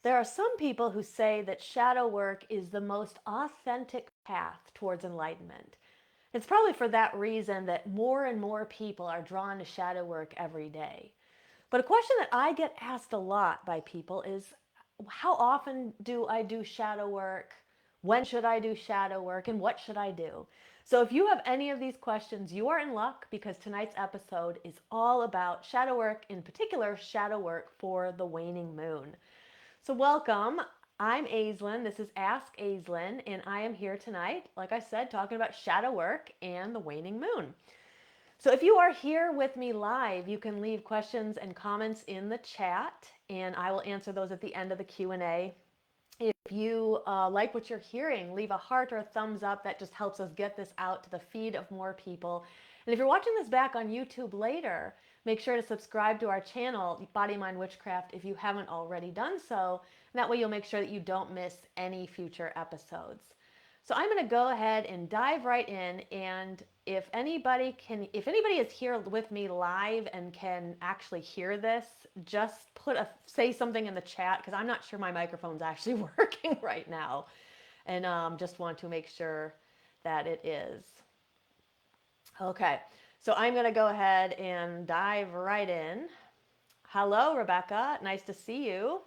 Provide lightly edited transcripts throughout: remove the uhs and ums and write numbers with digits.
There are some people who say that shadow work is the most authentic path towards enlightenment. It's probably for that reason that more and more people are drawn to shadow work every day. But a question that I get asked a lot by people is, how often do I do shadow work? When should I do shadow work? And what should I do? So if you have any of these questions, you are in luck, because tonight's episode is all about shadow work, in particular, shadow work for the waning moon. So welcome. I'm Aislin. This is Ask Aislin, and I am here tonight, like I said, talking about shadow work and the waning moon. So if you are here with me live, you can leave questions and comments in the chat, and I will answer those at the end of the Q&A. If you like what you're hearing, leave a heart or a thumbs up. That just helps us get this out to the feed of more people. And if you're watching this back on YouTube later, make sure to subscribe to our channel, Body, Mind, Witchcraft, if you haven't already done so. And that way you'll make sure that you don't miss any future episodes. So I'm going to go ahead and dive right in, and if anybody is here with me live and can actually hear this, just say something in the chat, because I'm not sure my microphone's actually working right now, and just want to make sure that it is. Okay, so I'm going to go ahead and dive right in. Hello, Rebecca. Nice to see you.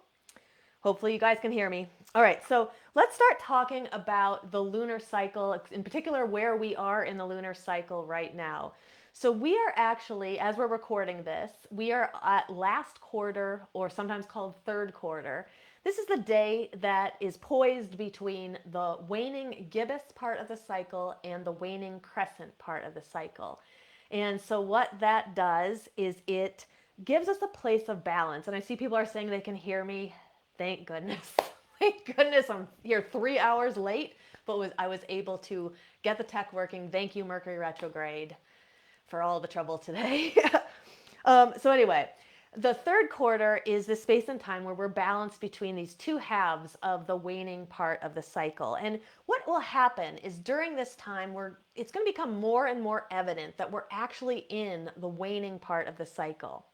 Hopefully you guys can hear me. All right, so let's start talking about the lunar cycle, in particular where we are in the lunar cycle right now. So we are actually, as we're recording this, we are at last quarter, or sometimes called third quarter. This is the day that is poised between the waning gibbous part of the cycle and the waning crescent part of the cycle. And so what that does is it gives us a place of balance. And I see people are saying they can hear me. Thank goodness. Thank goodness I'm here 3 hours late, but I was able to get the tech working. Thank you, Mercury retrograde, for all the trouble today. So anyway, the third quarter is the space and time where we're balanced between these two halves of the waning part of the cycle. And what will happen is during this time, it's going to become more and more evident that we're actually in the waning part of the cycle.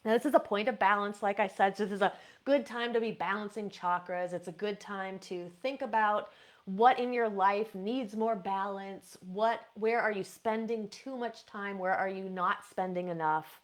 Now, this is a point of balance, like I said, so this is a good time to be balancing chakras. It's a good time to think about what in your life needs more balance, where are you spending too much time, where are you not spending enough.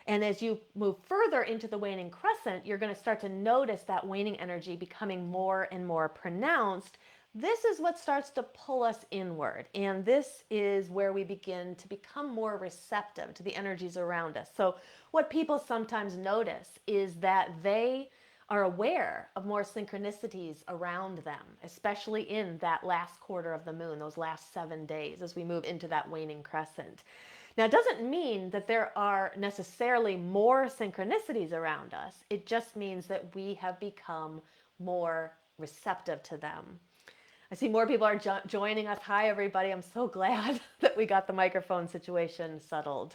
And as you move further into the waning crescent, you're going to start to notice that waning energy becoming more and more pronounced. This is what starts to pull us inward. And this is where we begin to become more receptive to the energies around us. So what people sometimes notice is that they are aware of more synchronicities around them, especially in that last quarter of the moon, those last 7 days as we move into that waning crescent. Now, it doesn't mean that there are necessarily more synchronicities around us. It just means that we have become more receptive to them. I see more people are joining us. Hi, everybody. I'm so glad that we got the microphone situation settled.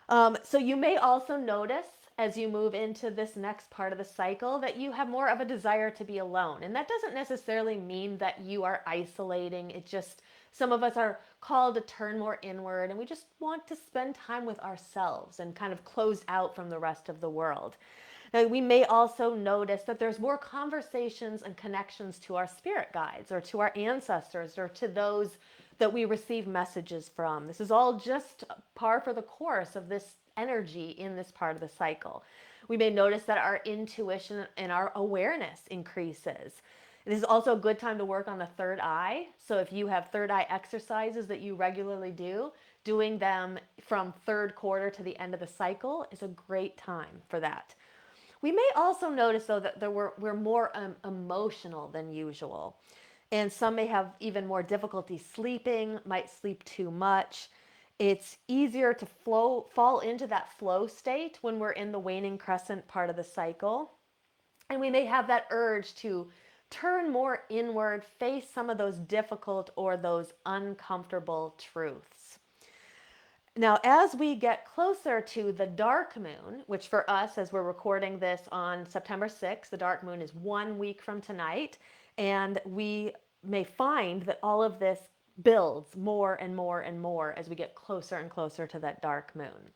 So you may also notice as you move into this next part of the cycle that you have more of a desire to be alone. And that doesn't necessarily mean that you are isolating. It just, some of us are called to turn more inward, and we just want to spend time with ourselves and kind of close out from the rest of the world. Now, we may also notice that there's more conversations and connections to our spirit guides or to our ancestors or to those that we receive messages from. This is all just par for the course of this energy in this part of the cycle. We may notice that our intuition and our awareness increases. This is also a good time to work on the third eye. So if you have third eye exercises that you regularly do, doing them from third quarter to the end of the cycle is a great time for that. We may also notice, though, that we're more emotional than usual. And some may have even more difficulty sleeping, might sleep too much. It's easier to fall into that flow state when we're in the waning crescent part of the cycle. And we may have that urge to turn more inward, face some of those difficult or those uncomfortable truths. Now, as we get closer to the dark moon, which for us, as we're recording this on September 6th, the dark moon is 1 week from tonight, and we may find that all of this builds more and more and more as we get closer and closer to that dark moon.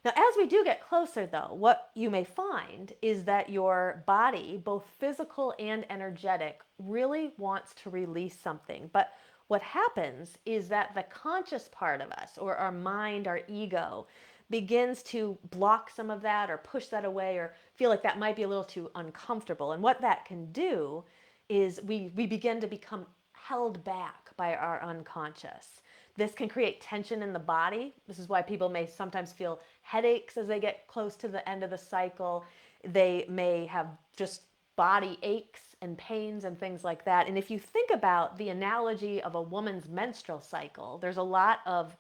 Now, as we do get closer, though, what you may find is that your body, both physical and energetic, really wants to release something. But what happens is that the conscious part of us, or our mind, our ego, begins to block some of that or push that away or feel like that might be a little too uncomfortable. And what that can do is we begin to become held back by our unconscious. This can create tension in the body. This is why people may sometimes feel headaches as they get close to the end of the cycle. They may have just body aches and pains and things like that. And if you think about the analogy of a woman's menstrual cycle, there's a lot of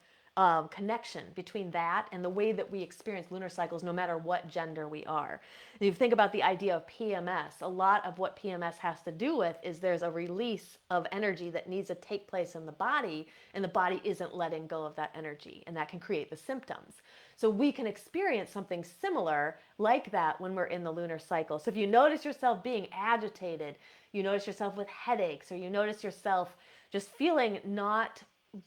connection between that and the way that we experience lunar cycles, no matter what gender we are. And you think about the idea of PMS, a lot of what PMS has to do with is there's a release of energy that needs to take place in the body, and the body isn't letting go of that energy, and that can create the symptoms. So we can experience something similar like that when we're in the lunar cycle. So if you notice yourself being agitated, you notice yourself with headaches, or you notice yourself just feeling not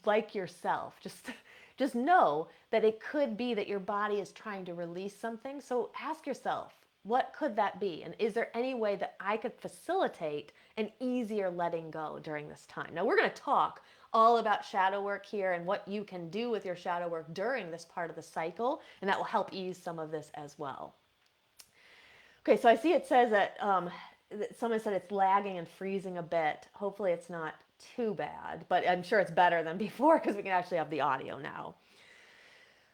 like yourself, just know that it could be that your body is trying to release something. So ask yourself, what could that be? And is there any way that I could facilitate an easier letting go during this time? Now, we're going to talk all about shadow work here and what you can do with your shadow work during this part of the cycle, and that will help ease some of this as well. Okay, so I see it says that someone said it's lagging and freezing a bit. Hopefully it's not too bad, but I'm sure it's better than before because we can actually have the audio now.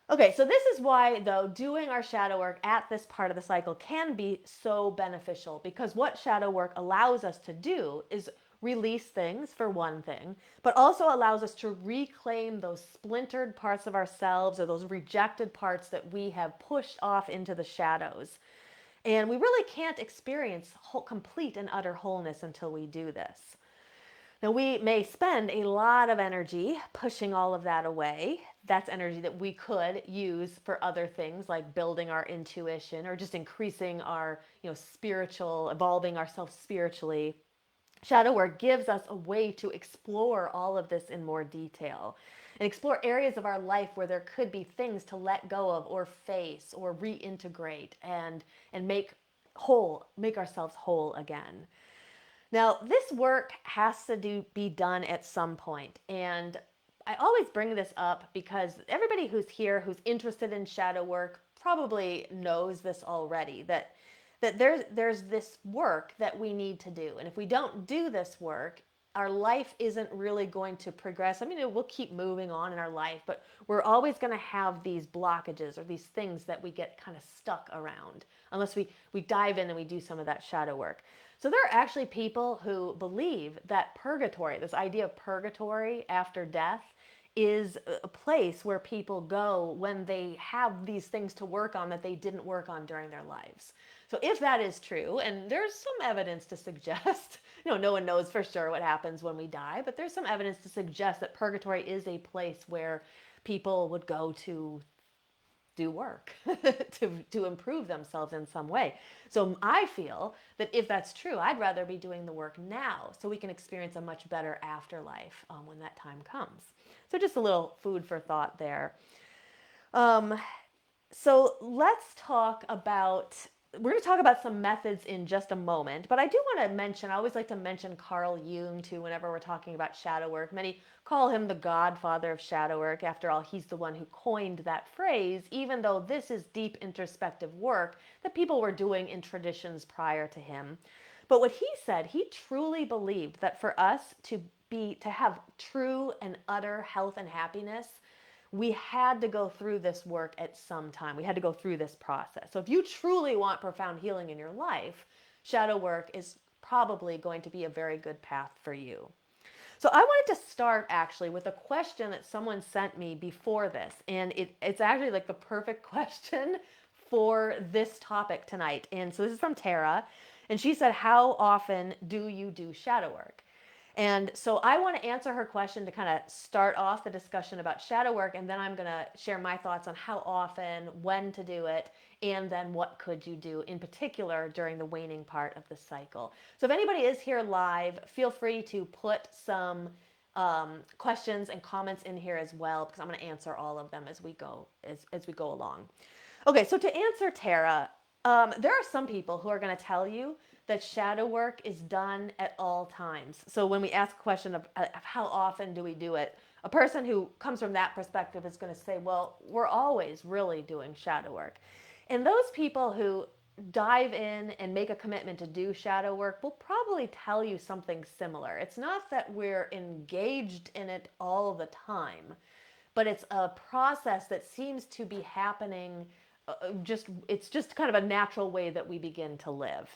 Okay, so this is why, though, doing our shadow work at this part of the cycle can be so beneficial, because what shadow work allows us to do is release things, for one thing, but also allows us to reclaim those splintered parts of ourselves or those rejected parts that we have pushed off into the shadows. And we really can't experience complete and utter wholeness until we do this. Now, we may spend a lot of energy pushing all of that away. That's energy that we could use for other things like building our intuition or just increasing our, spiritual, evolving ourselves spiritually. Shadow work gives us a way to explore all of this in more detail and explore areas of our life where there could be things to let go of or face or reintegrate and make ourselves whole again. Now, this work has to be done at some point, and I always bring this up because everybody who's here who's interested in shadow work probably knows this already, that there's this work that we need to do. And if we don't do this work, our life isn't really going to progress. I mean, we'll keep moving on in our life, but we're always going to have these blockages or these things that we get kind of stuck around unless we dive in and we do some of that shadow work. So there are actually people who believe that purgatory, this idea of purgatory after death, is a place where people go when they have these things to work on that they didn't work on during their lives. So if that is true, and there's some evidence to suggest, no one knows for sure what happens when we die, but there's some evidence to suggest that purgatory is a place where people would go to do work to improve themselves in some way. So I feel that if that's true, I'd rather be doing the work now so we can experience a much better afterlife when that time comes. So just a little food for thought there. So let's talk about, we're going to talk about some methods in just a moment, but I do want to mention, I always like to mention Carl Jung too whenever we're talking about shadow work. Many call him the godfather of shadow work. After all, he's the one who coined that phrase, even though this is deep introspective work that people were doing in traditions prior to him. But what he said, he truly believed that for us to have true and utter health and happiness, we had to go through this work at some time. We had to go through this process. So if you truly want profound healing in your life, shadow work is probably going to be a very good path for you. So I wanted to start actually with a question that someone sent me before this, and it's actually like the perfect question for this topic tonight. And so this is from Tara, and she said, how often do you do shadow work? And so I want to answer her question to kind of start off the discussion about shadow work, and then I'm going to share my thoughts on how often, when to do it, and then what could you do in particular during the waning part of the cycle. So if anybody is here live, feel free to put some questions and comments in here as well, because I'm going to answer all of them as we go along. Okay, so to answer Tara, there are some people who are going to tell you that shadow work is done at all times. So when we ask a question of how often do we do it, a person who comes from that perspective is going to say, well, we're always really doing shadow work. And those people who dive in and make a commitment to do shadow work will probably tell you something similar. It's not that we're engaged in it all the time, but it's a process that seems to be happening. It's just kind of a natural way that we begin to live.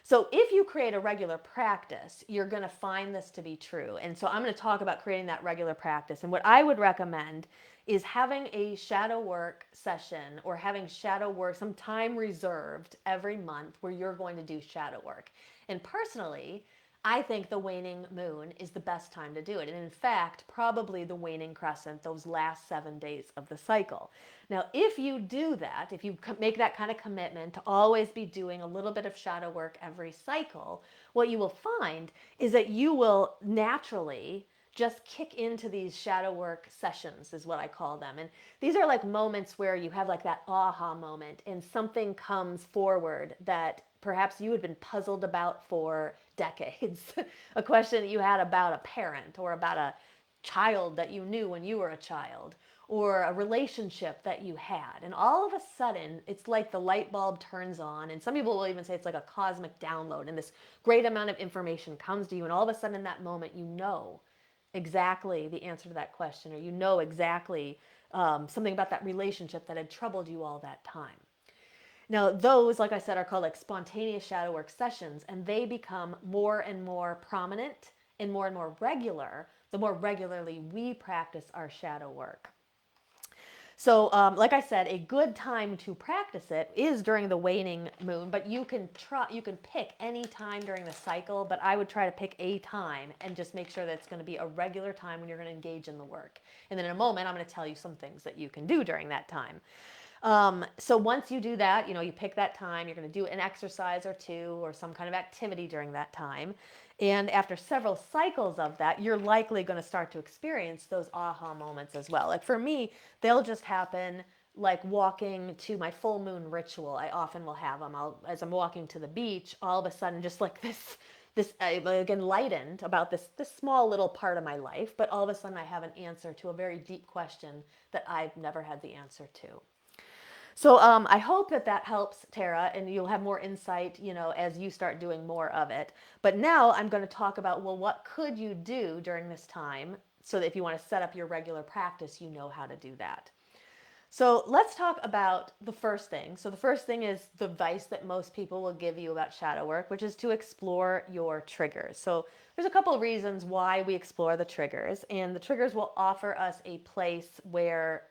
So if you create a regular practice, you're going to find this to be true. And so I'm going to talk about creating that regular practice. And what I would recommend is having a shadow work session or having shadow work, some time reserved every month where you're going to do shadow work. And personally, I think the waning moon is the best time to do it. And in fact, probably the waning crescent, those last 7 days of the cycle. Now, if you do that, if you make that kind of commitment to always be doing a little bit of shadow work every cycle, what you will find is that you will naturally just kick into these shadow work sessions, is what I call them. And these are like moments where you have like that aha moment and something comes forward that perhaps you had been puzzled about for decades. A question that you had about a parent or about a child that you knew when you were a child or a relationship that you had. And all of a sudden, it's like the light bulb turns on. And some people will even say it's like a cosmic download. And this great amount of information comes to you. And all of a sudden, in that moment, you know exactly the answer to that question, or you know exactly something about that relationship that had troubled you all that time. Now, those, like I said, are called like spontaneous shadow work sessions, and they become more and more prominent and more regular the more regularly we practice our shadow work. So, like I said, a good time to practice it is during the waning moon, but you can pick any time during the cycle, but I would try to pick a time and just make sure that it's going to be a regular time when you're going to engage in the work. And then in a moment, I'm going to tell you some things that you can do during that time. So once you do that, you pick that time, you're going to do an exercise or two or some kind of activity during that time. And after several cycles of that, you're likely going to start to experience those aha moments as well. Like for me, they'll just happen like walking to my full moon ritual. I often will have them. As I'm walking to the beach, all of a sudden, just like this again lightened about this small little part of my life, but all of a sudden I have an answer to a very deep question that I've never had the answer to. So I hope that helps, Tara, and you'll have more insight, as you start doing more of it. But now I'm going to talk about, well, what could you do during this time so that if you want to set up your regular practice, you know how to do that. So let's talk about the first thing. So the first thing is the advice that most people will give you about shadow work, which is to explore your triggers. So there's a couple of reasons why we explore the triggers, and the triggers will offer us a place where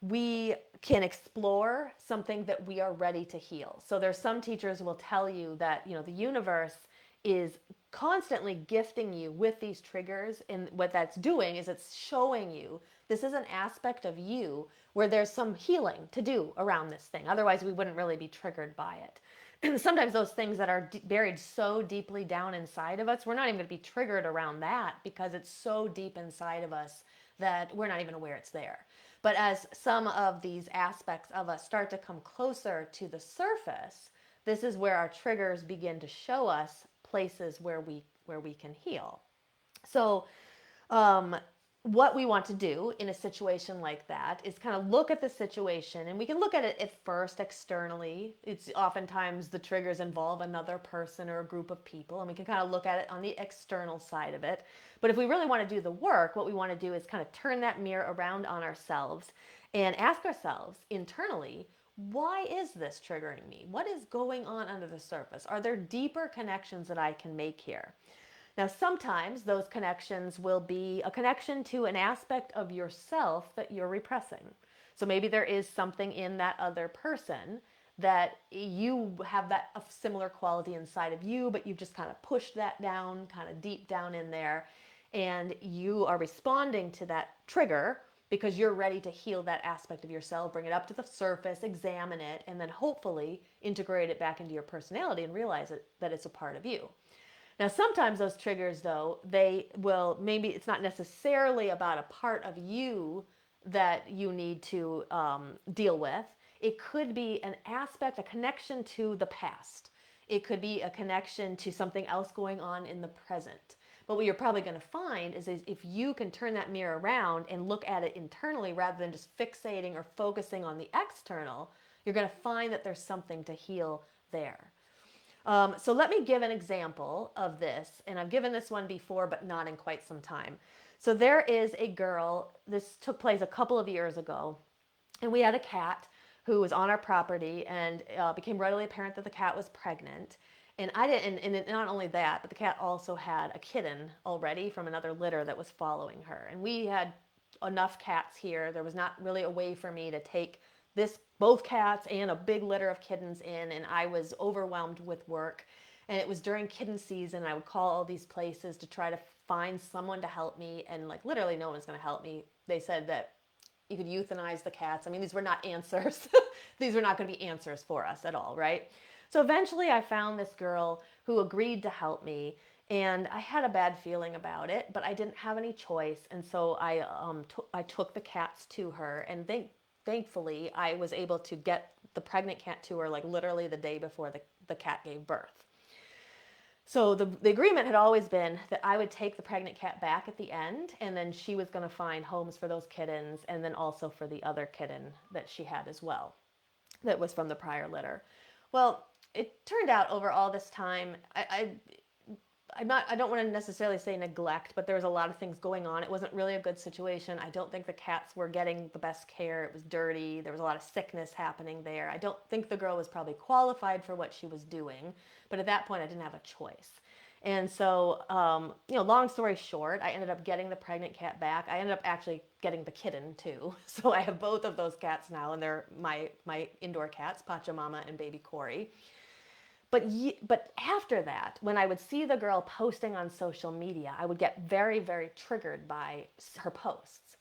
we can explore something that we are ready to heal. So there's some teachers who will tell you that, the universe is constantly gifting you with these triggers, and what that's doing is it's showing you this is an aspect of you where there's some healing to do around this thing. Otherwise, we wouldn't really be triggered by it. And sometimes those things that are buried so deeply down inside of us, we're not even going to be triggered around that because it's so deep inside of us that we're not even aware it's there. But as some of these aspects of us start to come closer to the surface, this is where our triggers begin to show us places where we can heal. So what we want to do in a situation like that is kind of look at the situation, and we can look at it at first externally. It's oftentimes the triggers involve another person or a group of people, and we can kind of look at it on the external side of it. But if we really want to do the work, what we want to do is kind of turn that mirror around on ourselves and ask ourselves internally, why is this triggering me? What is going on under the surface? Are there deeper connections that I can make here? Now, sometimes those connections will be a connection to an aspect of yourself that you're repressing. So maybe there is something in that other person that you have that a similar quality inside of you, but you've just kind of pushed that down, kind of deep down in there, and you are responding to that trigger because you're ready to heal that aspect of yourself, bring it up to the surface, examine it, and then hopefully integrate it back into your personality and realize that it's a part of you. Now, sometimes those triggers, though, maybe it's not necessarily about a part of you that you need to deal with. It could be an aspect, a connection to the past. It could be a connection to something else going on in the present. But what you're probably going to find is if you can turn that mirror around and look at it internally rather than just fixating or focusing on the external, you're going to find that there's something to heal there. So let me give an example of this, and I've given this one before, but not in quite some time. So there is a girl, this took place a couple of years ago, and we had a cat who was on our property, and became readily apparent that the cat was pregnant. And I didn't, and not only that, but the cat also had a kitten already from another litter that was following her. And we had enough cats here. There was not really a way for me to take both cats and a big litter of kittens in, and I was overwhelmed with work. And it was during kitten season. I would call all these places to try to find someone to help me, and like literally no one was going to help me. They said that you could euthanize the cats. I mean, these were not answers. These were not going to be answers for us at all, right? So eventually I found this girl who agreed to help me, and I had a bad feeling about it, but I didn't have any choice. And so I took the cats to her, and thankfully I was able to get the pregnant cat to her like literally the day before the cat gave birth. So the agreement had always been that I would take the pregnant cat back at the end, and then she was going to find homes for those kittens, and then also for the other kitten that she had as well, that was from the prior litter. Well, it turned out over all this time, I don't want to necessarily say neglect, but there was a lot of things going on. It wasn't really a good situation. I don't think the cats were getting the best care. It was dirty. There was a lot of sickness happening there. I don't think the girl was probably qualified for what she was doing, but at that point I didn't have a choice. And so, long story short, I ended up getting the pregnant cat back. I ended up actually getting the kitten too. So I have both of those cats now, and they're my indoor cats, Pachamama and baby Corey. But after that, when I would see the girl posting on social media, I would get very, very triggered by her posts,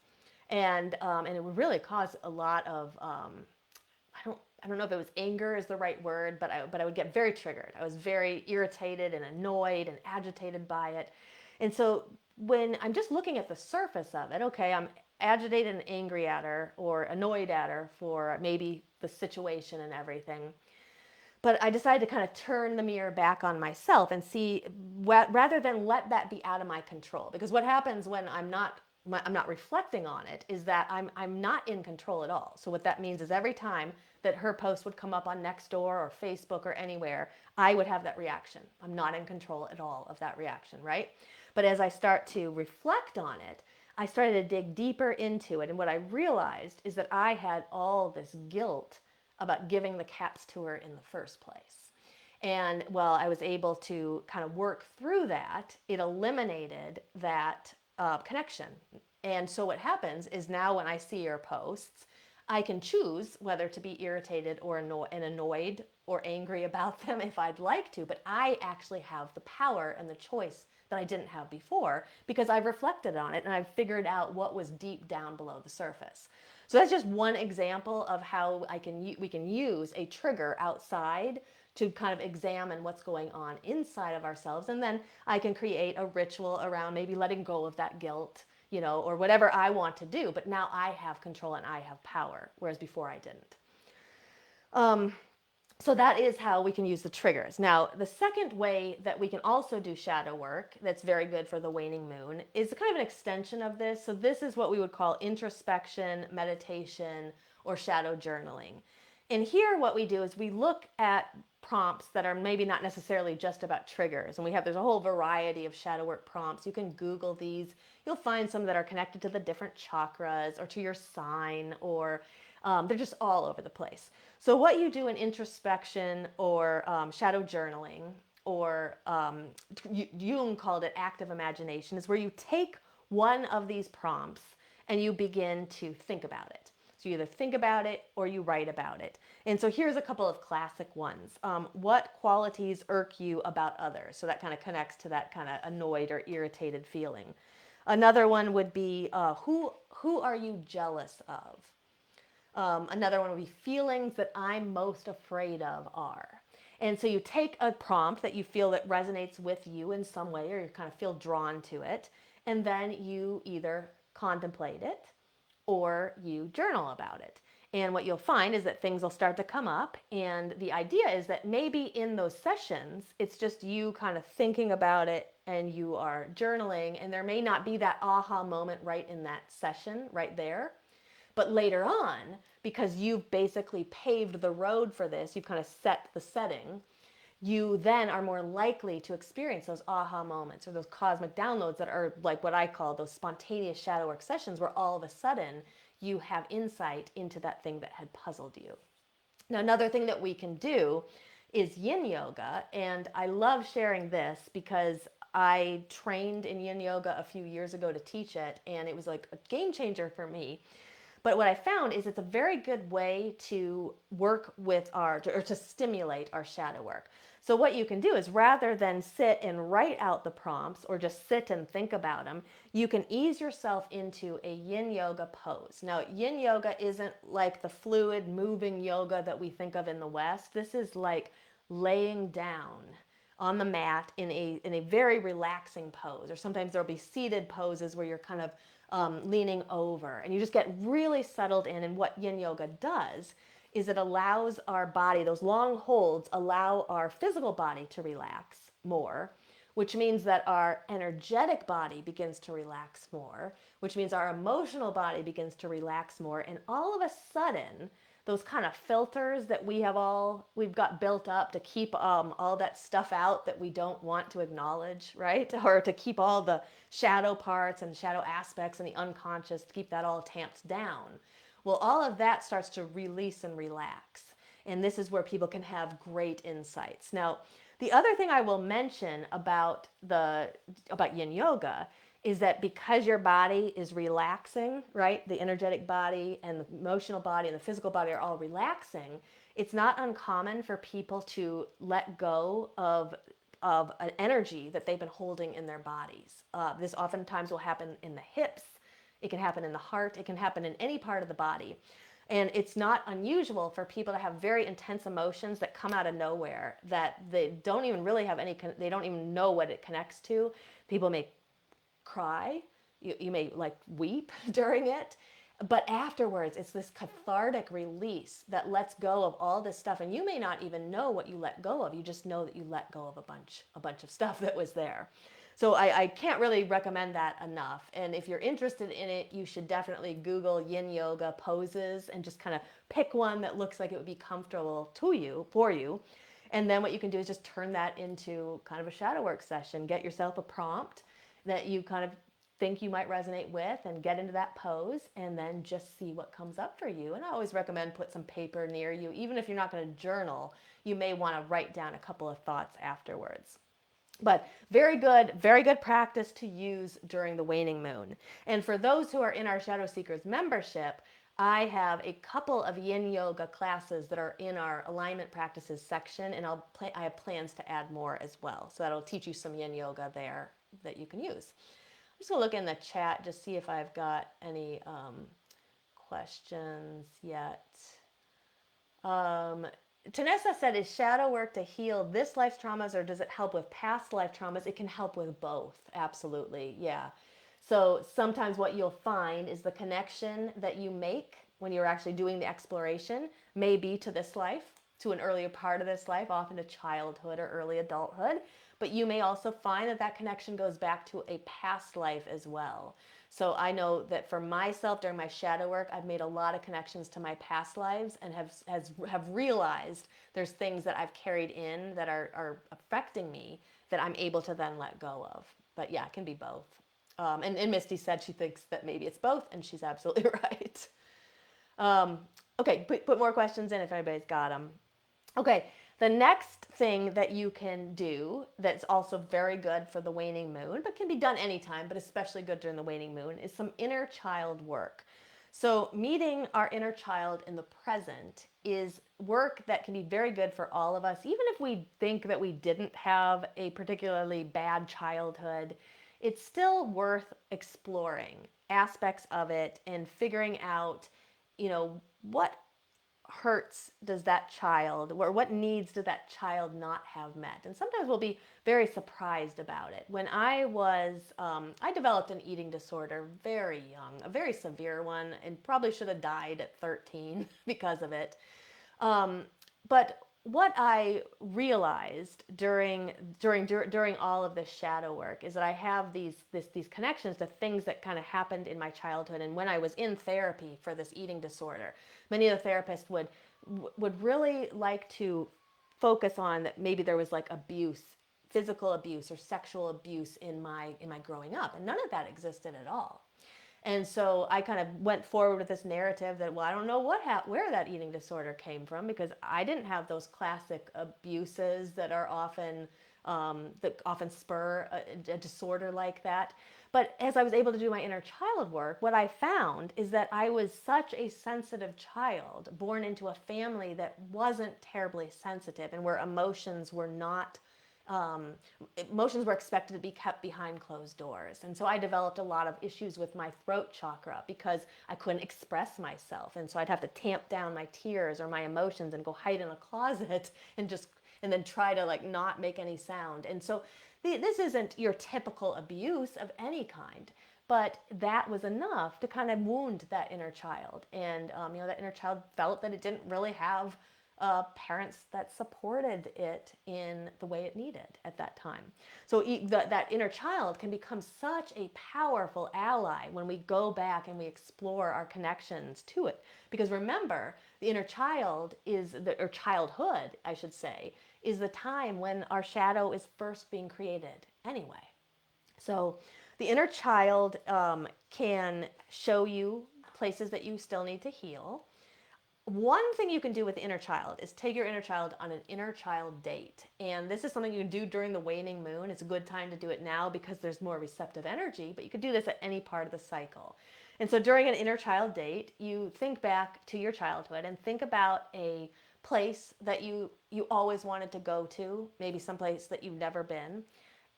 and it would really cause a lot of I don't know if it was anger is the right word, but I would get very triggered. I was very irritated and annoyed and agitated by it, and so when I'm just looking at the surface of it, okay, I'm agitated and angry at her or annoyed at her for maybe the situation and everything. But I decided to kind of turn the mirror back on myself and see, rather than let that be out of my control. Because what happens when I'm not reflecting on it is that I'm not in control at all. So what that means is every time that her post would come up on Nextdoor or Facebook or anywhere, I would have that reaction. I'm not in control at all of that reaction, right? But as I start to reflect on it, I started to dig deeper into it. And what I realized is that I had all this guilt about giving the cats to her in the first place. And while I was able to kind of work through that, it eliminated that connection. And so what happens is now when I see her posts, I can choose whether to be irritated or annoyed or angry about them if I'd like to, but I actually have the power and the choice that I didn't have before because I've reflected on it and I've figured out what was deep down below the surface. So that's just one example of how we can use a trigger outside to kind of examine what's going on inside of ourselves. And then I can create a ritual around maybe letting go of that guilt, or whatever I want to do. But now I have control and I have power, whereas before I didn't. So that is how we can use the triggers. Now, the second way that we can also do shadow work that's very good for the waning moon is kind of an extension of this. So this is what we would call introspection, meditation, or shadow journaling. And here what we do is we look at prompts that are maybe not necessarily just about triggers. And there's a whole variety of shadow work prompts. You can Google these. You'll find some that are connected to the different chakras or to your sign, or they're just all over the place. So what you do in introspection or shadow journaling, or Jung called it active imagination, is where you take one of these prompts and you begin to think about it. So you either think about it or you write about it. And so here's a couple of classic ones. What qualities irk you about others? So that kind of connects to that kind of annoyed or irritated feeling. Another one would be, who are you jealous of? Another one would be feelings that I'm most afraid of are. And so you take a prompt that you feel that resonates with you in some way, or you kind of feel drawn to it, and then you either contemplate it, or you journal about it. And what you'll find is that things will start to come up. And the idea is that maybe in those sessions, it's just you kind of thinking about it and you are journaling. And there may not be that aha moment right in that session, right there. But later on, because you've basically paved the road for this, you've kind of set the setting, you then are more likely to experience those aha moments or those cosmic downloads that are like what I call those spontaneous shadow work sessions, where all of a sudden you have insight into that thing that had puzzled you. Now, another thing that we can do is Yin Yoga, and I love sharing this because I trained in Yin Yoga a few years ago to teach it, and it was like a game changer for me. But what I found is it's a very good way to work with or to stimulate our shadow work. So what you can do is, rather than sit and write out the prompts or just sit and think about them, you can ease yourself into a Yin Yoga pose. Now, Yin Yoga isn't like the fluid moving yoga that we think of in the West. This is like laying down on the mat in a very relaxing pose, or sometimes there'll be seated poses where you're kind of leaning over, and you just get really settled in. And what Yin Yoga does is it allows our body, those long holds allow our physical body to relax more, which means that our energetic body begins to relax more, which means our emotional body begins to relax more. And all of a sudden, those kind of filters that we've got built up to keep all that stuff out that we don't want to acknowledge, right? Or to keep all the shadow parts and shadow aspects and the unconscious, to keep that all tamped down. Well, all of that starts to release and relax. And this is where people can have great insights. Now, the other thing I will mention about Yin Yoga is that because your body is relaxing, right? The energetic body and the emotional body and the physical body are all relaxing. It's not uncommon for people to let go of an energy that they've been holding in their bodies. This oftentimes will happen in the hips. It can happen in the heart. It can happen in any part of the body. And it's not unusual for people to have very intense emotions that come out of nowhere, that they don't even really have they don't even know what it connects to. People may cry. You may like weep during it. But afterwards, it's this cathartic release that lets go of all this stuff. And you may not even know what you let go of. You just know that you let go of a bunch of stuff that was there. So I can't really recommend that enough. And if you're interested in it, you should definitely Google Yin Yoga poses and just kind of pick one that looks like it would be comfortable for you. And then what you can do is just turn that into kind of a shadow work session. Get yourself a prompt that you kind of think you might resonate with and get into that pose, and then just see what comes up for you. And I always recommend put some paper near you. Even if you're not going to journal, you may want to write down a couple of thoughts afterwards. But very good practice to use during the waning moon. And for those who are in our Shadow Seekers membership, I have a couple of Yin Yoga classes that are in our alignment practices section, and I have plans to add more as well. So that'll teach you some Yin Yoga there that you can use. I'm just gonna look in the chat, just see if I've got any questions yet. Tanessa said, is shadow work to heal this life's traumas, or does it help with past life traumas? It can help with both, absolutely, yeah. So sometimes what you'll find is the connection that you make when you're actually doing the exploration may be to this life, to an earlier part of this life, often to childhood or early adulthood. But you may also find that that connection goes back to a past life as well. So I know that for myself, during my shadow work, I've made a lot of connections to my past lives and have realized there's things that I've carried in that are affecting me that I'm able to then let go of. But yeah, it can be both. And Misty said she thinks that maybe it's both, and she's absolutely right. Okay, put more questions in if anybody's got them. Okay, the next thing that you can do that's also very good for the waning moon, but can be done anytime, but especially good during the waning moon, is some inner child work. So meeting our inner child in the present is work that can be very good for all of us, even if we think that we didn't have a particularly bad childhood. It's still worth exploring aspects of it and figuring out, what hurts does that child, or what needs did that child not have met? And sometimes we'll be very surprised about it. When I developed an eating disorder very young, a very severe one, and probably should have died at 13 because of it. Um, but what I realized during all of this shadow work is that I have these connections to things that kind of happened in my childhood, and when I was in therapy for this eating disorder, many of the therapists would really like to focus on that maybe there was like abuse, physical abuse or sexual abuse in my growing up, and none of that existed at all. And so I kind of went forward with this narrative that, well, I don't know where that eating disorder came from, because I didn't have those classic abuses that often spur a disorder like that. But as I was able to do my inner child work, what I found is that I was such a sensitive child, born into a family that wasn't terribly sensitive, and where um, emotions were expected to be kept behind closed doors. And so I developed a lot of issues with my throat chakra because I couldn't express myself. And so I'd have to tamp down my tears or my emotions and go hide in a closet and then try to like not make any sound. And so this isn't your typical abuse of any kind, but that was enough to kind of wound that inner child. And that inner child felt that it didn't really have parents that supported it in the way it needed at that time. So that inner child can become such a powerful ally when we go back and we explore our connections to it. Because remember, the inner child or childhood, I should say, is the time when our shadow is first being created anyway. So the inner child can show you places that you still need to heal. One thing you can do with the inner child is take your inner child on an inner child date. And this is something you can do during the waning moon. It's a good time to do it now because there's more receptive energy, but you could do this at any part of the cycle. And so during an inner child date, you think back to your childhood and think about a place that you always wanted to go to, maybe someplace that you've never been,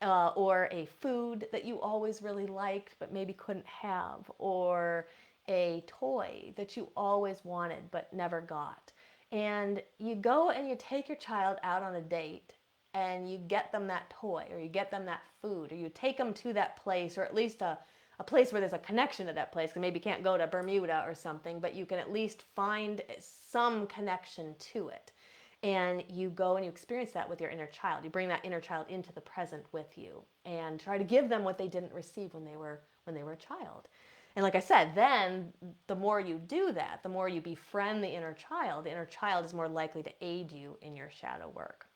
or a food that you always really liked but maybe couldn't have, or a toy that you always wanted but never got. And you go and you take your child out on a date and you get them that toy or you get them that food or you take them to that place, or at least a place where there's a connection to that place. Because maybe you can't go to Bermuda or something, but you can at least find some connection to it. And you go and you experience that with your inner child. You bring that inner child into the present with you and try to give them what they didn't receive when they were a child. And like I said, then the more you do that, the more you befriend the inner child is more likely to aid you in your shadow work.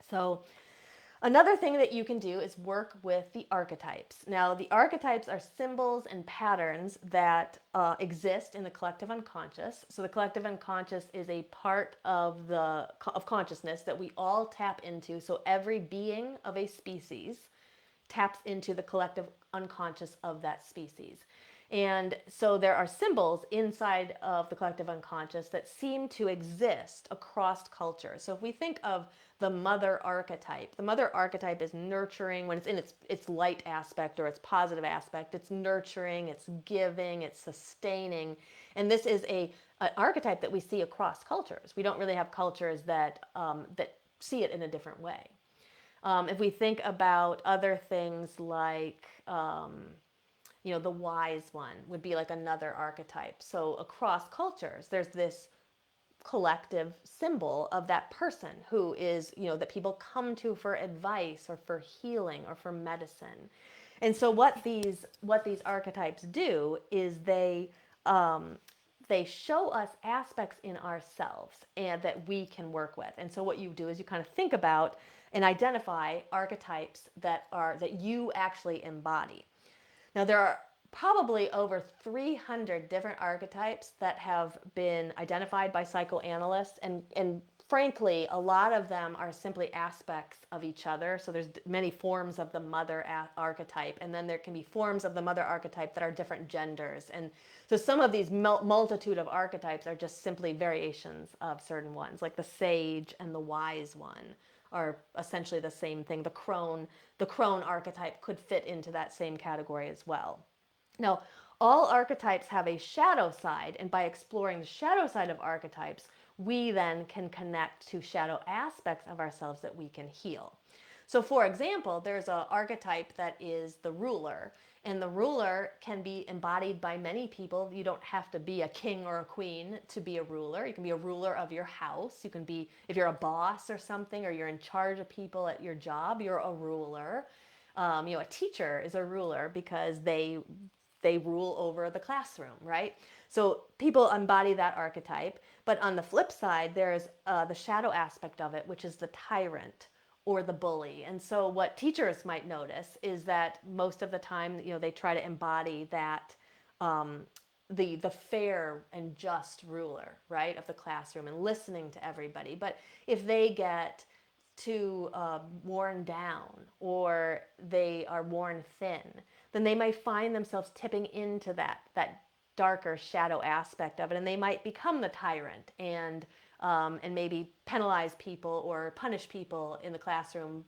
So another thing that you can do is work with the archetypes. Now, the archetypes are symbols and patterns that exist in the collective unconscious. So the collective unconscious is a part of consciousness that we all tap into. So every being of a species taps into the collective unconscious of that species. And so there are symbols inside of the collective unconscious that seem to exist across culture. So if we think of the mother archetype is nurturing when it's in its light aspect or its positive aspect. It's nurturing, it's giving, it's sustaining. And this is an archetype that we see across cultures. We don't really have cultures that see it in a different way. If we think about other things like the wise one would be like another archetype. So across cultures, there's this collective symbol of that person who is, that people come to for advice or for healing or for medicine. And so what these archetypes do is they show us aspects in ourselves and that we can work with. And so what you do is you kind of think about and identify archetypes that you actually embody. Now, there are probably over 300 different archetypes that have been identified by psychoanalysts, and frankly, a lot of them are simply aspects of each other. So there's many forms of the mother archetype, and then there can be forms of the mother archetype that are different genders. And so some of these multitude of archetypes are just simply variations of certain ones, like the sage and the wise one are essentially the same thing. The crone archetype could fit into that same category as well. Now, All archetypes have a shadow side, and by exploring the shadow side of archetypes, we then can connect to shadow aspects of ourselves that we can heal. So, for example, there's an archetype that is the ruler, and the ruler can be embodied by many people. You don't have to be a king or a queen to be a ruler. You can be a ruler of your house. You can be, if you're a boss or something, or you're in charge of people at your job, you're a ruler. A teacher is a ruler because they rule over the classroom, right? So people embody that archetype. But on the flip side, there's the shadow aspect of it, which is the tyrant or the bully. And so what teachers might notice is that most of the time, they try to embody that the fair and just ruler, right, of the classroom and listening to everybody. But if they get too worn down or they are worn thin, then they might find themselves tipping into that darker shadow aspect of it, and they might become the tyrant and maybe penalize people or punish people in the classroom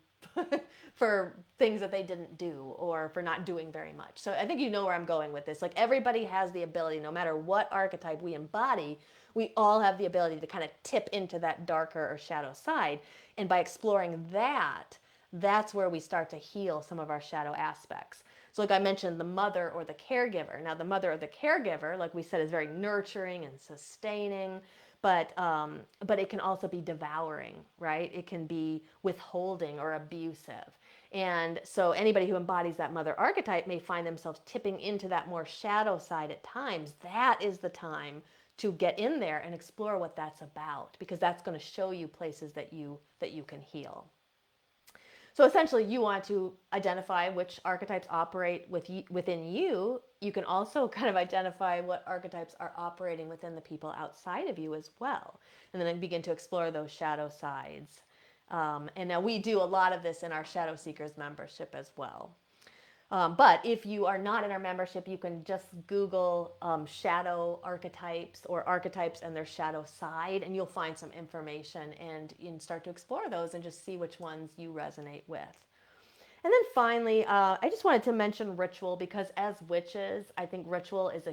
for things that they didn't do or for not doing very much. So I think you know where I'm going with this. Like, everybody has the ability, no matter what archetype we embody, we all have the ability to kind of tip into that darker or shadow side. And by exploring that, that's where we start to heal some of our shadow aspects. So like I mentioned, the mother or the caregiver. Now, the mother or the caregiver, like we said, is very nurturing and sustaining, but it can also be devouring, right? It can be withholding or abusive. And so anybody who embodies that mother archetype may find themselves tipping into that more shadow side at times. That is the time to get in there and explore what that's about, because that's going to show you places that you can heal. So essentially, you want to identify which archetypes operate within you. You can also kind of identify what archetypes are operating within the people outside of you as well. And then begin to explore those shadow sides. And now we do a lot of this in our Shadow Seekers membership as well. But if you are not in our membership, you can just Google shadow archetypes or archetypes and their shadow side, and you'll find some information and you can start to explore those and just see which ones you resonate with. And then finally, I just wanted to mention ritual, because as witches, I think ritual is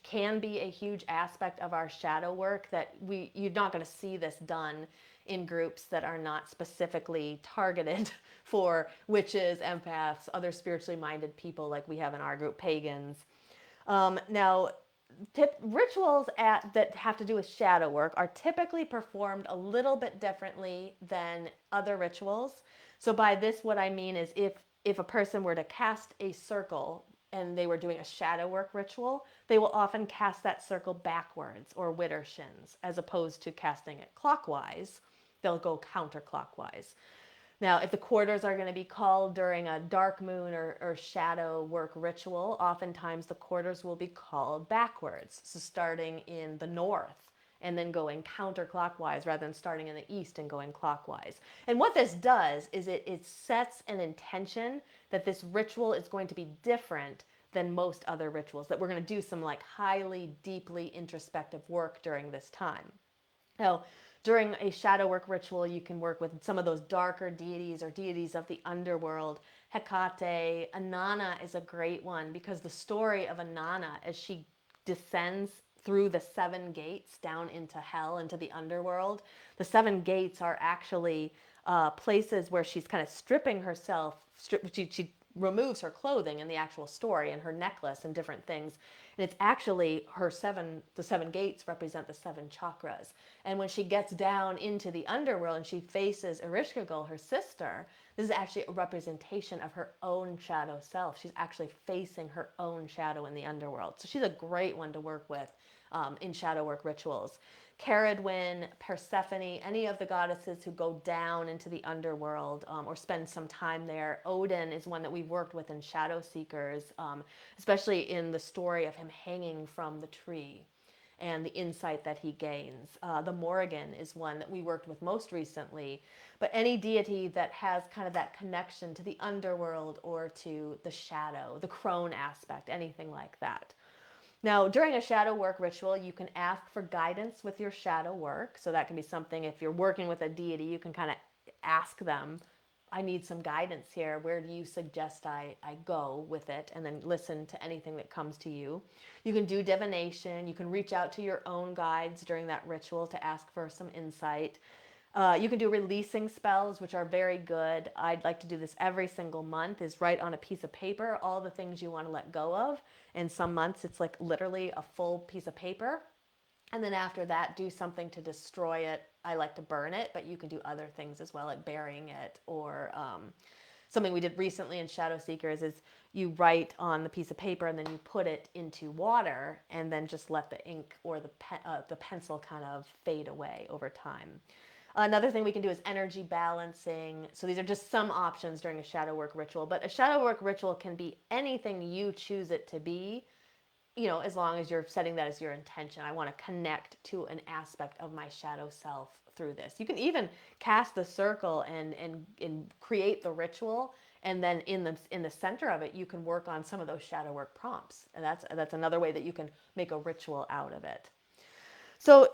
can be a huge aspect of our shadow work that you're not going to see this done in groups that are not specifically targeted for witches, empaths, other spiritually minded people like we have in our group, pagans. Now, rituals that have to do with shadow work are typically performed a little bit differently than other rituals. So by this, what I mean is if a person were to cast a circle and they were doing a shadow work ritual, they will often cast that circle backwards or widdershins, as opposed to casting it clockwise. They'll go counterclockwise. Now, if the quarters are going to be called during a dark moon or shadow work ritual, oftentimes the quarters will be called backwards. So starting in the north and then going counterclockwise rather than starting in the east and going clockwise. And what this does is it sets an intention that this ritual is going to be different than most other rituals, that we're going to do some like highly, deeply introspective work during this time. Now, during a shadow work ritual, you can work with some of those darker deities or deities of the underworld. Hecate, Inanna is a great one, because the story of Inanna as she descends through the 7 gates down into hell, into the underworld, the 7 gates are actually places where she's kind of stripping herself. She removes her clothing in the actual story, and her necklace and different things. And it's actually the 7 gates represent the 7 chakras. And when she gets down into the underworld and she faces Ereshkigal, her sister, this is actually a representation of her own shadow self. She's actually facing her own shadow in the underworld. So she's a great one to work with in shadow work rituals. Caradwyn, Persephone, any of the goddesses who go down into the underworld or spend some time there. Odin is one that we've worked with in Shadow Seekers, especially in the story of him hanging from the tree and the insight that he gains. The Morrigan is one that we worked with most recently. But any deity that has kind of that connection to the underworld or to the shadow, the crone aspect, anything like that. Now, during a shadow work ritual, you can ask for guidance with your shadow work. So that can be something, if you're working with a deity, you can kind of ask them, I need some guidance here. Where do you suggest I go with it? And then listen to anything that comes to you. You can do divination. You can reach out to your own guides during that ritual to ask for some insight. You can do releasing spells, which are very good. I'd like to do this every single month, is write on a piece of paper all the things you want to let go of. And some months it's like literally a full piece of paper. And then after that, do something to destroy it. I like to burn it, but you can do other things as well, like burying it, or something we did recently in Shadow Seekers is you write on the piece of paper and then you put it into water and then just let the ink or the pencil kind of fade away over time. Another thing we can do is energy balancing. So these are just some options during a shadow work ritual, but a shadow work ritual can be anything you choose it to be, as long as you're setting that as your intention. I want to connect to an aspect of my shadow self through this. You can even cast the circle and create the ritual, and then in the center of it, you can work on some of those shadow work prompts. And that's another way that you can make a ritual out of it. So,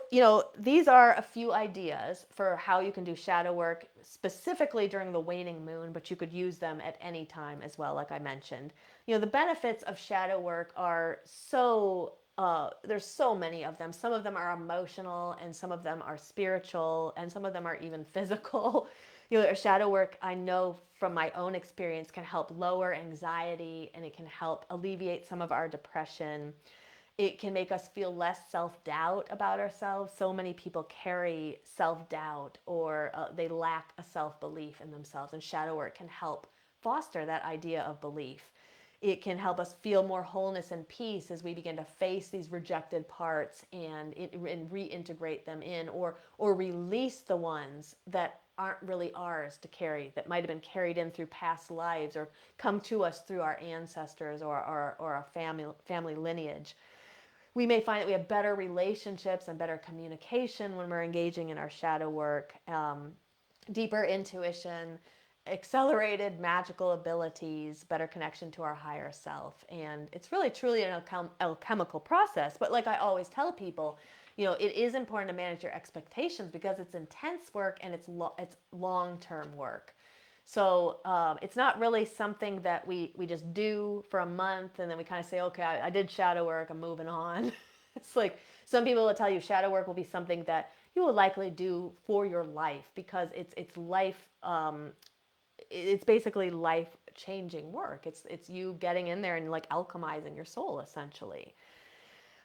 these are a few ideas for how you can do shadow work specifically during the waning moon, but you could use them at any time as well, like I mentioned. The benefits of shadow work are there's so many of them. Some of them are emotional, and some of them are spiritual, and some of them are even physical. Shadow work, I know from my own experience, can help lower anxiety, and it can help alleviate some of our depression. It can make us feel less self-doubt about ourselves. So many people carry self-doubt, or they lack a self-belief in themselves, and shadow work can help foster that idea of belief. It can help us feel more wholeness and peace as we begin to face these rejected parts and reintegrate them in, or release the ones that aren't really ours to carry, that might have been carried in through past lives or come to us through our ancestors or our family lineage. We may find that we have better relationships and better communication when we're engaging in our shadow work, deeper intuition, accelerated magical abilities, better connection to our higher self. And it's really truly an alchemical process. But like I always tell people, it is important to manage your expectations because it's intense work and it's long-term work. So it's not really something that we just do for a month and then we kind of say, okay, I did shadow work, I'm moving on. It's like some people will tell you shadow work will be something that you will likely do for your life, because it's life. It's basically life changing work. It's you getting in there and like alchemizing your soul essentially.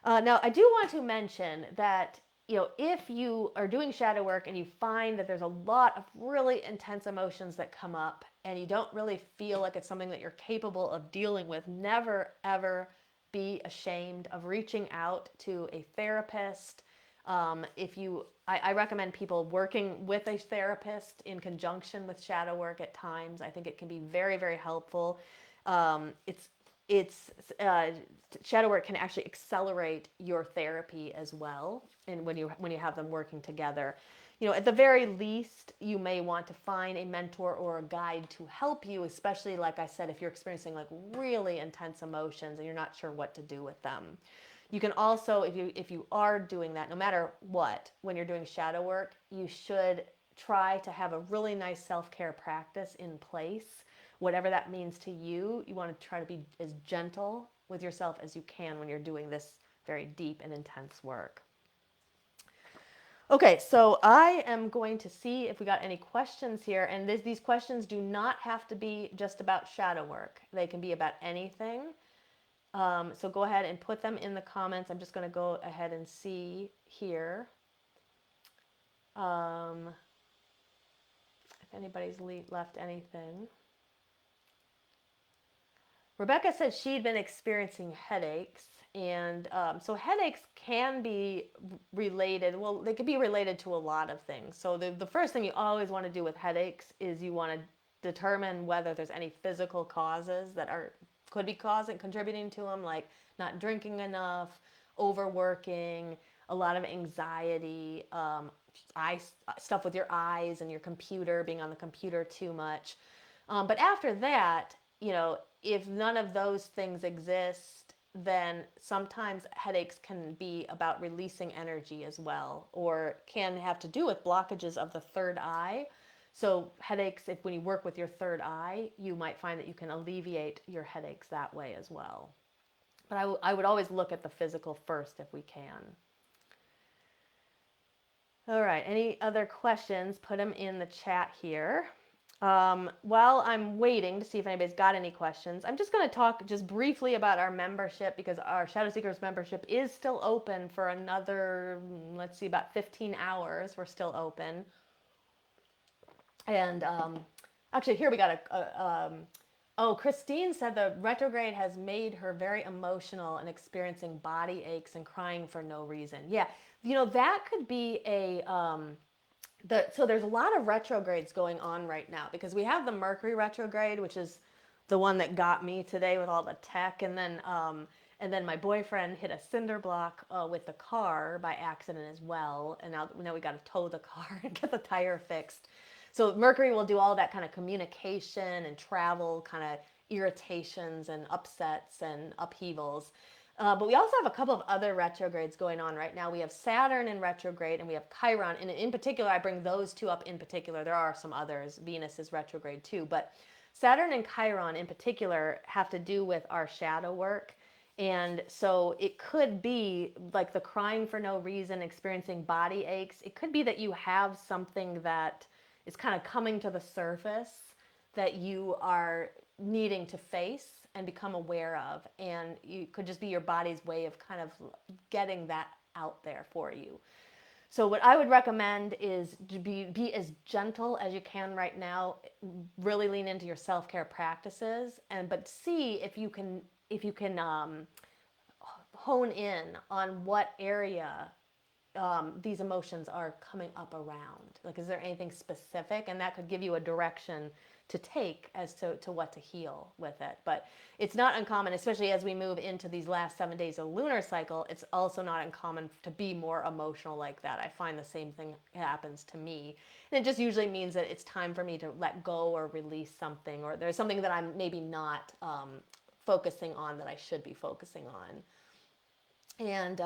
Now, I do want to mention that, if you are doing shadow work and you find that there's a lot of really intense emotions that come up and you don't really feel like it's something that you're capable of dealing with, never, ever be ashamed of reaching out to a therapist. I recommend people working with a therapist in conjunction with shadow work at times. I think it can be very, very helpful. It's shadow work can actually accelerate your therapy as well, and when you have them working together. At the very least, you may want to find a mentor or a guide to help you, especially like I said, if you're experiencing like really intense emotions and you're not sure what to do with them. You can also, if you are doing that, no matter what, when you're doing shadow work, you should try to have a really nice self-care practice in place. Whatever that means to you, you want to try to be as gentle with yourself as you can when you're doing this very deep and intense work. Okay, so I am going to see if we got any questions here. And these questions do not have to be just about shadow work. They can be about anything. So go ahead and put them in the comments. I'm just going to go ahead and see here if anybody's left anything. Rebecca said she'd been experiencing headaches, and so headaches can be related. Well, they could be related to a lot of things. So the first thing you always want to do with headaches is you want to determine whether there's any physical causes that could be contributing to them, like not drinking enough, overworking, a lot of anxiety, stuff with your eyes and your computer, being on the computer too much. But after that, if none of those things exist, then sometimes headaches can be about releasing energy as well, or can have to do with blockages of the third eye. So headaches, if when you work with your third eye, you might find that you can alleviate your headaches that way as well. But I would always look at the physical first if we can. All right, any other questions, put them in the chat here. While I'm waiting to see if anybody's got any questions, I'm just going to talk just briefly about our membership, because our Shadow Seekers membership is still open for another, let's see, about 15 hours. We're still open. And actually, here we got oh, Christine said the retrograde has made her very emotional and experiencing body aches and crying for no reason. Yeah, that could be so there's a lot of retrogrades going on right now, because we have the Mercury retrograde, which is the one that got me today with all the tech, and then my boyfriend hit a cinder block with the car by accident as well, and now we got to tow the car and get the tire fixed. So Mercury will do all that kind of communication and travel kind of irritations and upsets and upheavals. But we also have a couple of other retrogrades going on right now. We have Saturn in retrograde and we have Chiron. And in particular, I bring those two up in particular. There are some others. Venus is retrograde too. But Saturn and Chiron in particular have to do with our shadow work. And so it could be like the crying for no reason, experiencing body aches. It could be that you have something that is kind of coming to the surface that you are needing to face and become aware of. And you could just be your body's way of kind of getting that out there for you. So what I would recommend is to be as gentle as you can right now. Really lean into your self-care practices, but see if you can hone in on what area these emotions are coming up around. Like, is there anything specific? And that could give you a direction to take as to what to heal with it. But it's not uncommon, especially as we move into these last 7 days of lunar cycle, it's also not uncommon to be more emotional like that. I find the same thing happens to me. And it just usually means that it's time for me to let go or release something, or there's something that I'm maybe not focusing on that I should be focusing on. And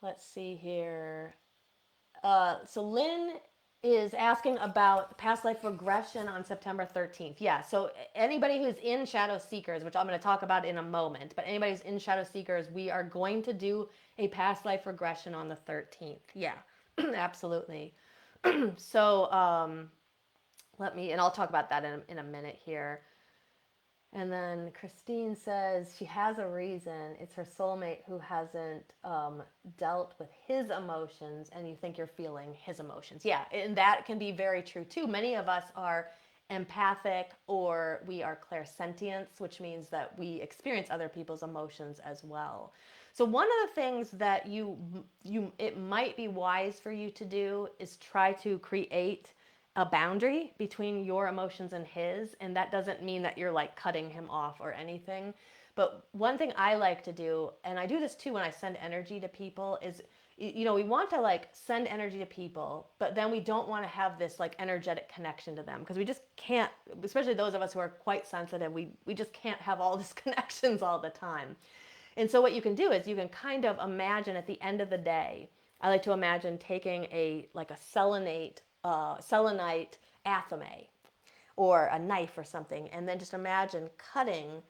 let's see here. So Lynn is asking about past life regression on September 13th. Yeah, so anybody who's in Shadow Seekers, which I'm going to talk about in a moment, but anybody who's in Shadow Seekers, we are going to do a past life regression on the 13th. Yeah, absolutely. So and I'll talk about that in a minute here. And then Christine says she has a reason. It's her soulmate who hasn't dealt with his emotions, and you think you're feeling his emotions. Yeah, and that can be very true too. Many of us are empathic, or we are clairsentients, which means that we experience other people's emotions as well. So one of the things that it might be wise for you to do is try to create a boundary between your emotions and his. And that doesn't mean that you're like cutting him off or anything. But one thing I like to do, and I do this too when I send energy to people, is, we want to like send energy to people, but then we don't want to have this like energetic connection to them, because we just can't, especially those of us who are quite sensitive, we just can't have all these connections all the time. And so what you can do is you can kind of imagine at the end of the day, I like to imagine taking a selenite athame or a knife or something, and then just imagine cutting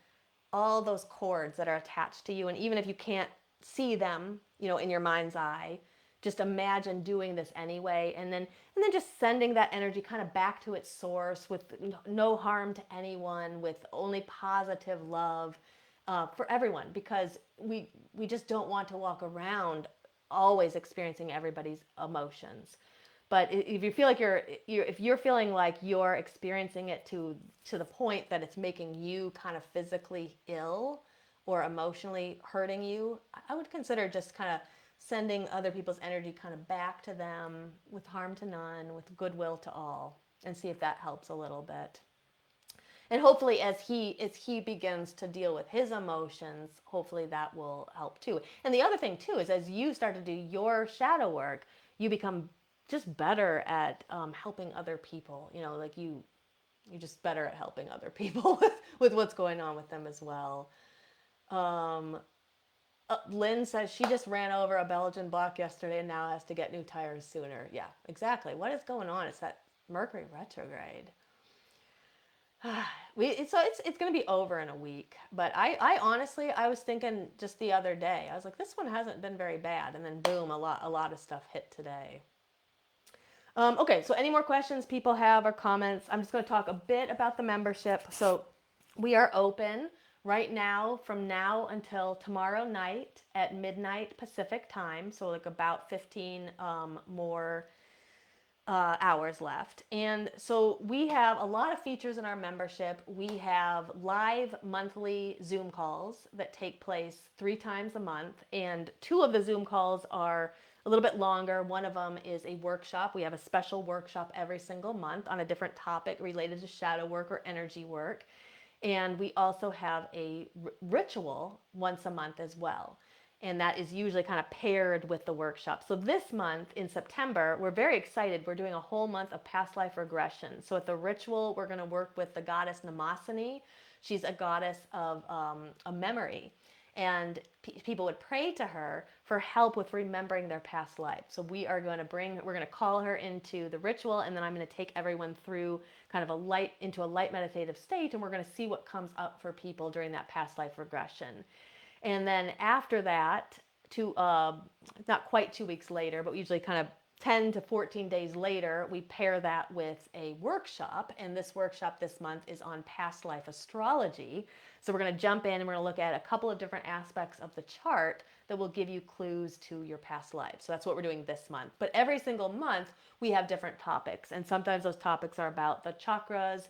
all those cords that are attached to you. And even if you can't see them, in your mind's eye, just imagine doing this anyway, and then just sending that energy kind of back to its source with no harm to anyone, with only positive love for everyone, because we just don't want to walk around always experiencing everybody's emotions. But if you feel like if you're feeling like you're experiencing it to the point that it's making you kind of physically ill or emotionally hurting you, I would consider just kind of sending other people's energy kind of back to them with harm to none, with goodwill to all, and see if that helps a little bit. And hopefully as he begins to deal with his emotions, hopefully that will help too. And the other thing too is, as you start to do your shadow work, you become just better at helping other people. Like you're just better at helping other people with what's going on with them as well. Lynn says she just ran over a Belgian block yesterday and now has to get new tires sooner. Yeah, exactly. What is going on? It's that Mercury retrograde. It's going to be over in a week. But I honestly, I was thinking just the other day, I was like, this one hasn't been very bad. And then boom, a lot of stuff hit today. Okay, so any more questions people have or comments? I'm just going to talk a bit about the membership. So we are open right now from now until tomorrow night at midnight Pacific time. So like about 15 more hours left. And so we have a lot of features in our membership. We have live monthly Zoom calls that take place 3 times a month. And 2 of the Zoom calls are a little bit longer. One of them is a workshop. We have a special workshop every single month on a different topic related to shadow work or energy work. And we also have a ritual once a month as well. And that is usually kind of paired with the workshop. So this month in September, we're very excited. We're doing a whole month of past life regression. So at the ritual, we're going to work with the goddess Namasini. She's a goddess of a memory. And people would pray to her for help with remembering their past life. So we're going to call her into the ritual, and then I'm going to take everyone through kind of into a light meditative state, and we're going to see what comes up for people during that past life regression. And then after that, not quite 2 weeks later, but usually kind of 10 to 14 days later, we pair that with a workshop. And this workshop this month is on past life astrology. So we're going to jump in and we're going to look at a couple of different aspects of the chart that will give you clues to your past life. So that's what we're doing this month. But every single month, we have different topics. And sometimes those topics are about the chakras.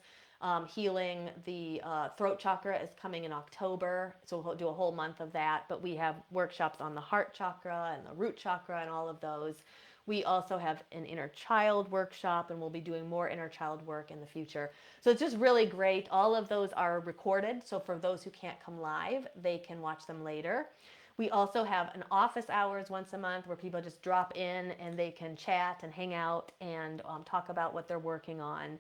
Healing the throat chakra is coming in October, so we'll do a whole month of that. But we have workshops on the heart chakra and the root chakra and all of those. We also have an inner child workshop, and we'll be doing more inner child work in the future. So it's just really great. All of those are recorded, so for those who can't come live, they can watch them later. We also have an office hours once a month where people just drop in and they can chat and hang out and talk about what they're working on.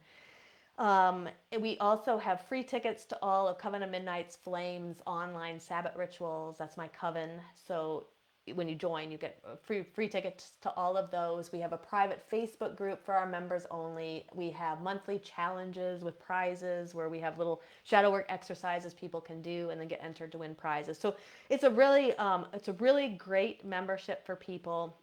We also have free tickets to all of Coven of Midnight's Flames online Sabbath rituals. That's my coven. So when you join, you get free tickets to all of those. We have a private Facebook group for our members only. We have monthly challenges with prizes where we have little shadow work exercises people can do and then get entered to win prizes. So it's a really great membership for people.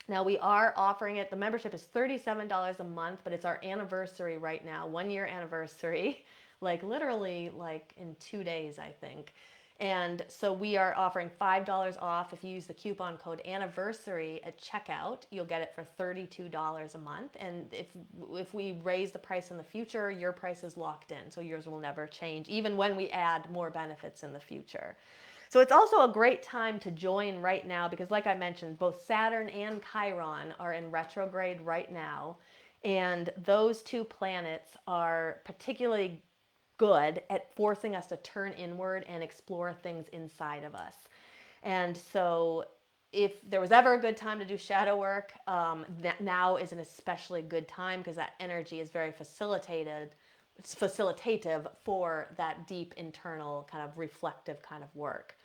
Now we are offering it. The membership is $37 a month, but it's our anniversary right now, 1 year anniversary, like literally like in 2 days, I think. And so we are offering $5 off if you use the coupon code anniversary at checkout. You'll get it for $32 a month. And if we raise the price in the future, your price is locked in. So yours will never change, even when we add more benefits in the future. So it's also a great time to join right now because, like I mentioned, both Saturn and Chiron are in retrograde right now. And those 2 planets are particularly good at forcing us to turn inward and explore things inside of us. And so if there was ever a good time to do shadow work, now is an especially good time because that energy is very facilitative for that deep internal kind of reflective kind of work.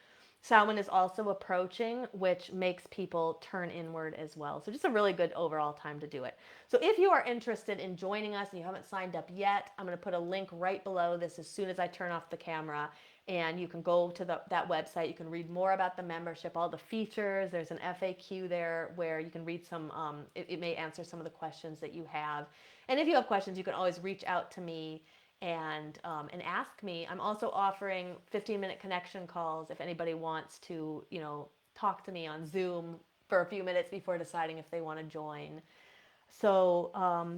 Samhain is also approaching, which makes people turn inward as well. So just a really good overall time to do it. So if you are interested in joining us and you haven't signed up yet, I'm going to put a link right below this as soon as I turn off the camera. And you can go to that website. You can read more about the membership, all the features. There's an FAQ there where you can read some, it may answer some of the questions that you have. And if you have questions, you can always reach out to me and ask me. I'm also offering 15-minute connection calls if anybody wants to, talk to me on Zoom for a few minutes before deciding if they want to join. So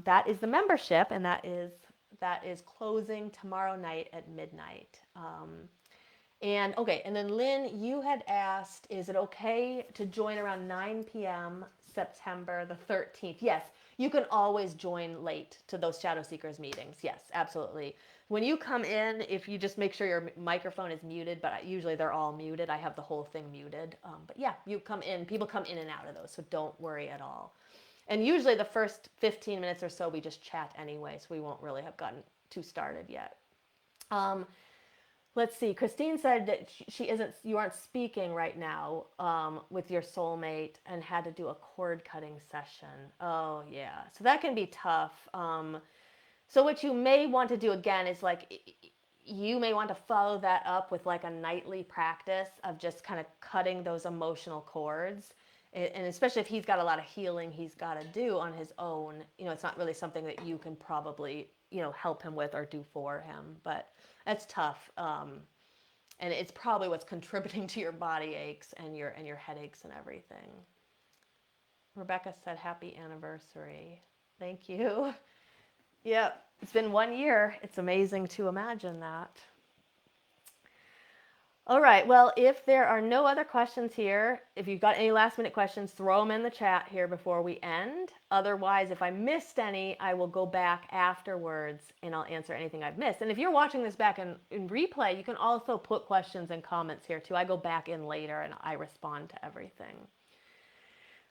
that is the membership, and that is closing tomorrow night at midnight. And then Lynn, you had asked, is it okay to join around 9 p.m. September the 13th? Yes, you can always join late to those Shadow Seekers meetings. Yes, absolutely. When you come in, if you just make sure your microphone is muted, but usually they're all muted. I have the whole thing muted. But yeah, you come in, people come in and out of those, so don't worry at all. And usually the first 15 minutes or so, we just chat anyway, so we won't really have gotten too started yet. Let's see. Christine said that she isn't. You aren't speaking right now with your soulmate, and had to do a cord cutting session. Oh yeah, so that can be tough. So what you may want to do again is like you may want to follow that up with like a nightly practice of just kind of cutting those emotional cords. And especially if he's got a lot of healing he's got to do on his own, it's not really something that you can probably, help him with or do for him. But that's tough. And it's probably what's contributing to your body aches and your headaches and everything. Rebecca said happy anniversary. Thank you. Yep, it's been 1 year. It's amazing to imagine that. All right, well, if there are no other questions here, if you've got any last minute questions, throw them in the chat here before we end. Otherwise, if I missed any, I will go back afterwards and I'll answer anything I've missed. And if you're watching this back in replay, you can also put questions and comments here too. I go back in later and I respond to everything.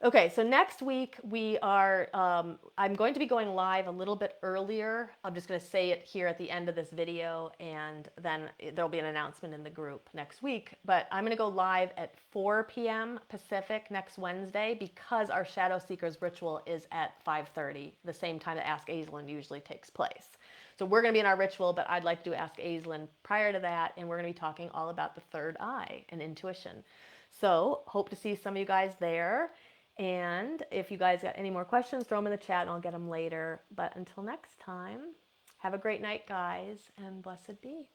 Okay, so next week I'm going to be going live a little bit earlier. I'm just going to say it here at the end of this video, and then there'll be an announcement in the group next week. But I'm going to go live at 4 p.m. Pacific next Wednesday because our Shadow Seekers ritual is at 5:30, the same time that Ask Aislin usually takes place. So we're going to be in our ritual, but I'd like to Ask Aislin prior to that, and we're going to be talking all about the third eye and intuition. So hope to see some of you guys there. And if you guys got any more questions, throw them in the chat and I'll get them later. But until next time, have a great night, guys, and blessed be.